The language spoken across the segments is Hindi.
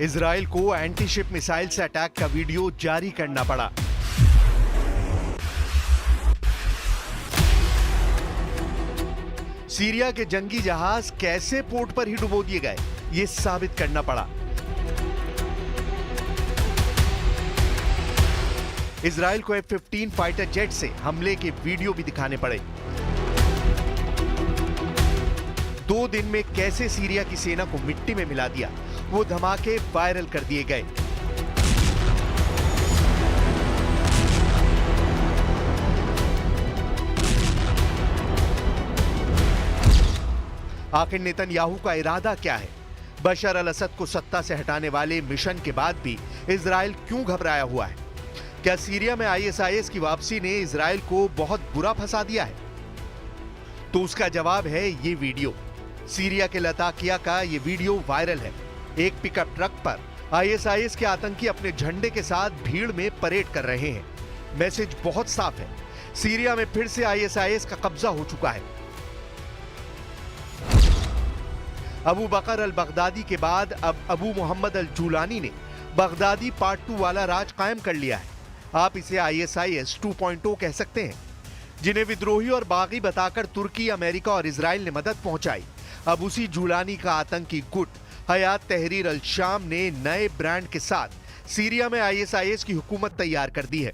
इजराइल को एंटी शिप मिसाइल से अटैक का वीडियो जारी करना पड़ा। सीरिया के जंगी जहाज कैसे पोर्ट पर ही डुबो दिए गए, ये साबित करना पड़ा। इजराइल को F-15 फाइटर जेट से हमले के वीडियो भी दिखाने पड़े। 2 दिन में कैसे सीरिया की सेना को मिट्टी में मिला दिया, वो धमाके वायरल कर दिए गए। आखिर नेतन्याहू का इरादा क्या है? बशर अल असद को सत्ता से हटाने वाले मिशन के बाद भी इजराइल क्यों घबराया हुआ है? क्या सीरिया में ISIS की वापसी ने इजराइल को बहुत बुरा फंसा दिया है? तो उसका जवाब है ये वीडियो। सीरिया के लताकिया का ये वीडियो वायरल है। एक पिकअप ट्रक पर ISIS के आतंकी अपने झंडे के साथ भीड़ में परेड कर रहे हैं। मैसेज बहुत साफ है, सीरिया में फिर से ISIS का कब्जा हो चुका है। अबू बकर अल बगदादी के बाद अब अबू मोहम्मद अल जूलानी ने बगदादी पार्ट 2 वाला राज कायम कर लिया है। आप इसे ISIS 2.0 कह सकते हैं, जिन्हें विद्रोही और बागी बताकर तुर्की, अमेरिका और इजराइल ने मदद पहुंचाई। अब उसी जूलानी का आतंकी गुट हयात तहरीर अल शाम ने नए ब्रांड के साथ सीरिया में ISIS की हुकूमत तैयार कर दी है।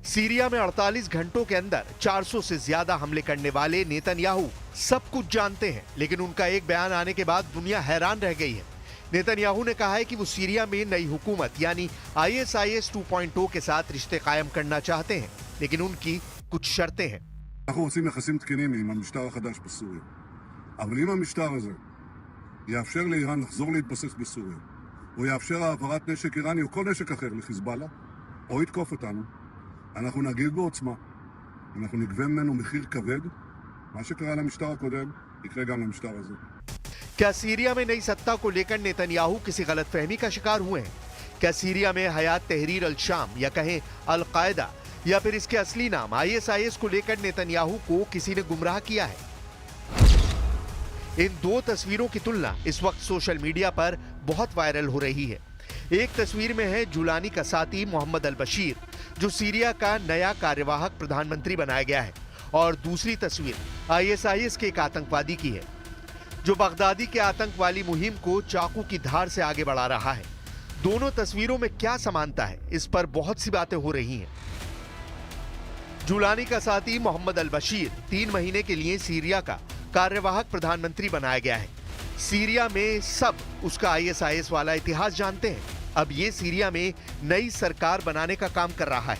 सीरिया में 48 घंटों के अंदर 400 से ज्यादा हमले करने वाले नेतन्याहू सब कुछ जानते हैं, लेकिन उनका एक बयान आने के बाद दुनिया हैरान रह गई है। नेतन्याहू ने कहा है कि वो सीरिया में नई हुकूमत यानी ISIS 2.0 के साथ रिश्ते कायम करना चाहते हैं, लेकिन उनकी कुछ शर्तें हैं। אנחנו רוצים יחסים תקינים עם המשטר החדש בסוריה. אבל אם המשטר הזה יאפשר לאיראן לחזור להתבסס בסוריה, או יאפשר העברת נשק איראני או כל נשק אחר לחיזבאללה, או יתקוף אותנו, אנחנו נגיב בעוצמה. אנחנו נגבה ממנו מחיר כבד. מה שקרה למשטר הקודם יקרה גם למשטר הזה. क्या सीरिया में नई सत्ता को लेकर नेतन्याहू किसी गलतफहमी का शिकार हुए हैं? क्या सीरिया में हयात तहरीर अल शाम या कहें अल कायदा या फिर इसके असली नाम ISIS को लेकर नेतन्याहू को किसी ने गुमराह किया है? इन 2 तस्वीरों की तुलना इस वक्त सोशल मीडिया पर बहुत वायरल हो रही है। एक तस्वीर में है जूलानी का साथी मोहम्मद अल बशीर, जो सीरिया का नया कार्यवाहक प्रधानमंत्री बनाया गया है, और दूसरी तस्वीर ISIS के एक आतंकवादी की है, जो बगदादी के आतंक वाली मुहिम को चाकू की धार से आगे बढ़ा रहा है। दोनों तस्वीरों में क्या समानता है, इस पर बहुत सी बातें हो रही हैं। जूलानी का साथी मोहम्मद अल बशीर 3 महीने के लिए सीरिया का कार्यवाहक प्रधानमंत्री बनाया गया है। सीरिया में सब उसका ISIS वाला इतिहास जानते हैं। अब ये सीरिया में नई सरकार बनाने का काम कर रहा है।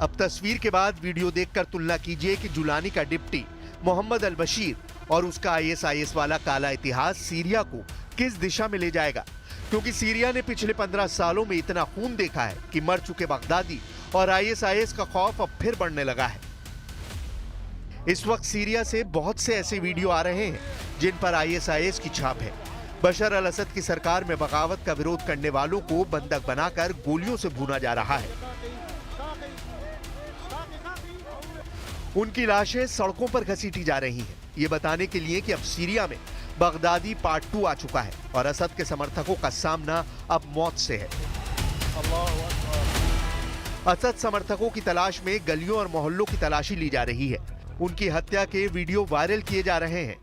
अब तस्वीर के बाद वीडियो देखकर तुलना कीजिए कि जूलानी का डिप्टी मोहम्मद अल बशीर और उसका ISIS वाला काला इतिहास सीरिया को किस दिशा में ले जाएगा, क्योंकि सीरिया ने पिछले 15 सालों में इतना खून देखा है कि मर चुके बगदादी और ISIS का खौफ अब फिर बढ़ने लगा है। इस वक्त सीरिया से बहुत से ऐसे वीडियो आ रहे हैं जिन पर ISIS की छाप है। बशर अल असद की सरकार में बगावत का विरोध करने वालों को बंधक बनाकर गोलियों से भूना जा रहा है। उनकी लाशें सड़कों पर घसीटी जा रही हैं, ये बताने के लिए कि अब सीरिया में बगदादी पार्ट 2 आ चुका है और असद के समर्थकों का सामना अब मौत से है। असद समर्थकों की तलाश में गलियों और मोहल्लों की तलाशी ली जा रही है। उनकी हत्या के वीडियो वायरल किए जा रहे हैं।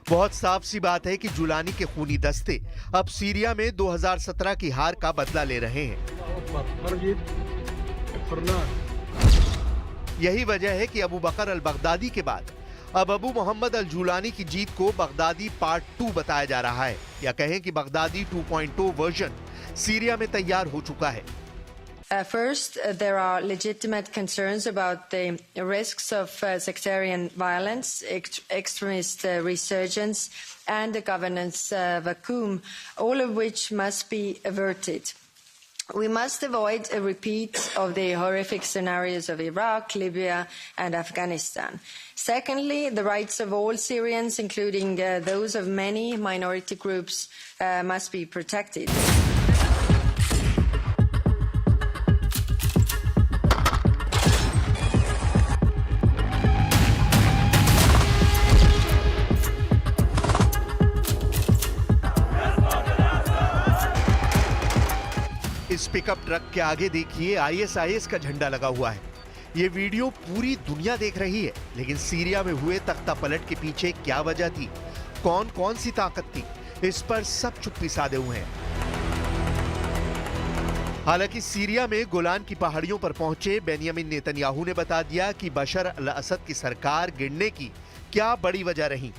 बहुत साफ सी बात है कि जूलानी के खूनी दस्ते अब सीरिया में 2017 की हार का बदला ले रहे हैं। यही वजह है कि अबू बकर अल बगदादी के बाद अब अबू मोहम्मद अल जूलानी की जीत को बगदादी पार्ट 2 बताया जा रहा है, या कहें कि बगदादी 2.0 वर्जन सीरिया में तैयार हो चुका है। First, there are legitimate concerns about the risks of sectarian violence, extremist resurgence, and the governance vacuum, all of which must be averted. We must avoid a repeat of the horrific scenarios of Iraq, Libya, and Afghanistan. Secondly, the rights of all Syrians, including those of many minority groups, must be protected. इस पिकअप ट्रक के आगे देखिए आईएसआईएस का झंडा लगा हुआ है। ये वीडियो पूरी दुनिया देख रही है, लेकिन सीरिया में हुए तख्तापलट के पीछे क्या वजह थी, कौन कौन सी ताकत थी, इस पर सब चुप्पी साधे हुए हैं। हालांकि सीरिया में गोलान की पहाड़ियों पर पहुंचे बेंयामिन नेतन्याहू ने बता दिया कि बशर अल असद की सरकार गिरने की क्या बड़ी वजह रही।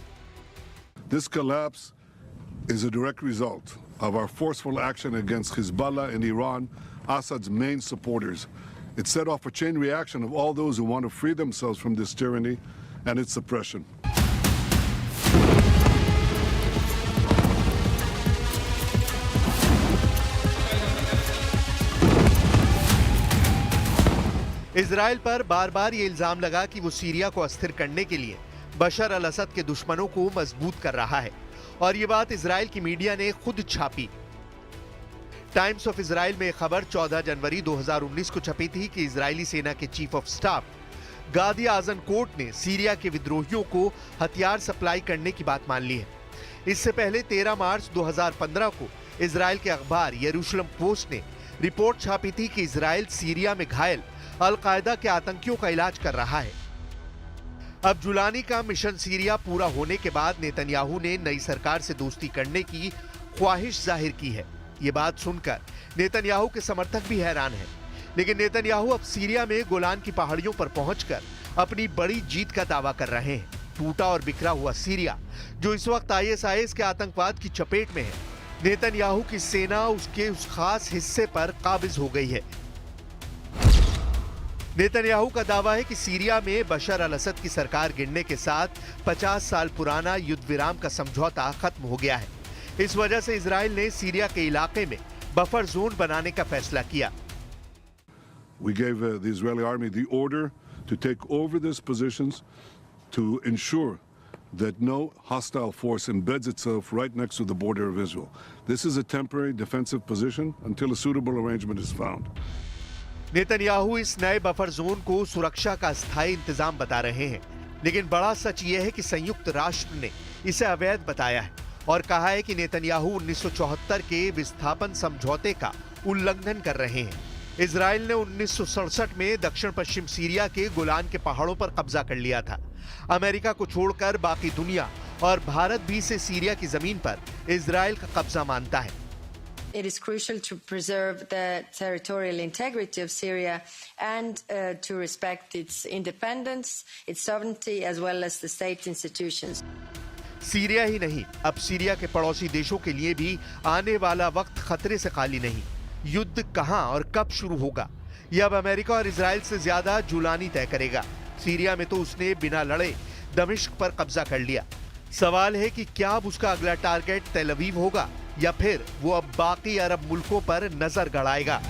This collapse is a direct result of our forceful action against Hezbollah and Iran, Assad's main supporters. It set off a chain reaction of all those who want to free themselves from this tyranny and its suppression. Israel पर बार बार ये इल्जाम लगा कि वो सीरिया को अस्थिर करने के लिए बशर अल असद के दुश्मनों को मजबूत कर रहा है, और ये बात इजराइल की मीडिया ने खुद छापी। टाइम्स ऑफ इजराइल में खबर 14 जनवरी 2019 को छपी थी कि इजरायली सेना के चीफ ऑफ स्टाफ गादी आजनकोट ने सीरिया के विद्रोहियों को हथियार सप्लाई करने की बात मान ली है। इससे पहले 13 मार्च 2015 को इजराइल के अखबार यरूशलेम पोस्ट ने रिपोर्ट छापी थी कि इजराइल सीरिया में घायल अल कायदा के आतंकियों का इलाज कर रहा है। अब जुलानी का मिशन सीरिया पूरा होने के बाद नेतन्याहू ने नई सरकार से दोस्ती करने की ख्वाहिश जाहिर की है। ये बात सुनकर नेतन्याहू के समर्थक भी हैरान हैं। लेकिन नेतन्याहू अब सीरिया में गोलान की पहाड़ियों पर पहुंचकर अपनी बड़ी जीत का दावा कर रहे हैं। टूटा और बिखरा हुआ सीरिया, जो इस वक्त आईएसआईएस के आतंकवाद की चपेट में है, नेतन्याहू की सेना उसके उस खास हिस्से पर काबिज हो गई है। नेतन्याहू का दावा है कि सीरिया में बशर अल असद की सरकार गिरने के साथ 50 साल पुराना युद्ध विराम का समझौता खत्म हो गया है। इस वजह से इजराइल ने सीरिया के इलाके में बफर जोन बनाने का फैसला किया। We gave the Israeli army the order to take over these positions to ensure that no hostile force embeds itself right next to the border of Israel. This is a temporary defensive position until a suitable arrangement is found. Netanyahu इस नए बफर जोन को सुरक्षा का स्थायी इंतजाम बता रहे हैं, लेकिन बड़ा सच यह है कि संयुक्त राष्ट्र ने इसे अवैध बताया है और कहा है कि नेतन्याहू 1974 के विस्थापन समझौते का उल्लंघन कर रहे हैं। इजराइल ने 1967 में दक्षिण पश्चिम सीरिया के गोलान के पहाड़ों पर कब्जा कर लिया था। अमेरिका को छोड़कर बाकी दुनिया और भारत भी इसे सीरिया की जमीन पर इजराइल का कब्जा मानता है। It is crucial to preserve the territorial integrity of Syria and to respect its independence, its sovereignty, as well as the state institutions. Syria ही नहीं, अब सीरिया के पड़ोसी देशों के लिए भी आने वाला वक्त खतरे से खाली नहीं। युद्ध कहां और कब शुरू होगा, यह अब अमेरिका और इजराइल से ज्यादा जुलानी तय करेगा। सीरिया में तो उसने बिना लड़े दमिश्क पर कब्जा कर लिया। सवाल है कि क्या अब उसका अगला टारगेट तेल अवीव होगा या फिर वो अब बाकी अरब मुल्कों पर नजर गड़ाएगा।